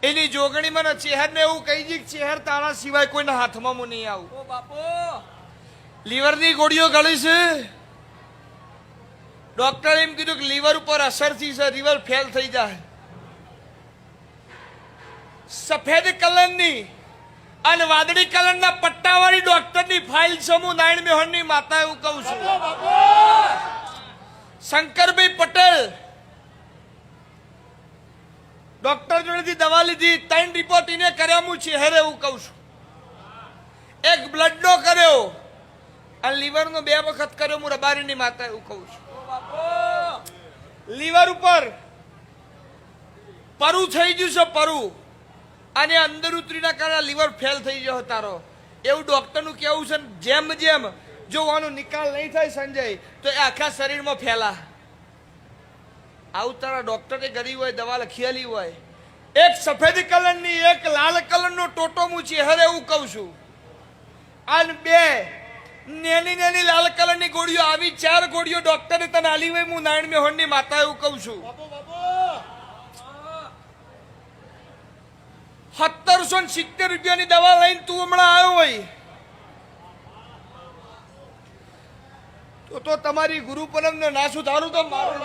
એની જોગણી મને ચહેર ને એવું કહી દી ચહેર તારા સિવાય કોઈના હાથમાં હું નહીં આવું. ઓ બાપુ લીવર ની ગોળીઓ ગળી છે. ડોક્ટર એમ કીધું કે લીવર ઉપર અસર થી છે, લીવર ફેલ થઈ જાય. સફેદ કલરની અને વાદળી કલરના પટ્ટાવાળી ડોક્ટરની ફાઇલ છે. હું નારાયણ મેહોણની માતા એવું કહું છું. શંકરભાઈ પટેલ ડોક્ટર જોડેથી દવા લીધી, 3 રિપોર્ટ એને કર્યા. હું ચહેરે એવું કહું છું. એક બ્લડ નો કર્યો અને લીવર નો 2 વખત કર્યો. હું રબારીની માતા એવું કહું છું. લીવર ઉપર પરુ થઈ ગયું છે, પરુ, અને અંદર ઉતરીના કારણે લીવર ફેલ થઈ ગયો તારો એવું ડોક્ટરનું કેવું છે. જેમ જેમ જો આનો નિકાલ નહીં થાય સંજય તો એ આખા શરીરમાં ફેલા. આવું તારા ડોક્ટરે કરી હોય, દવા લખી આલી હોય. એક સફેદ કલરની એક લાલ કલરનો ટોટો હું ચહેરે એવું કહું છું. અને 2 નેની નેની લાલ કલરની ગોળીઓ આવી 4 ગોળીઓ ડોક્ટરે તને આલી હોય. હું નારાયણ મેહોણની માતા એવું કહું છું. 1770 રૂપિયાની દવા લઈને તું હમણાં આવ્યો હોય તો તમારી ગુરુ પરમ ને ના સુધારું તો મારું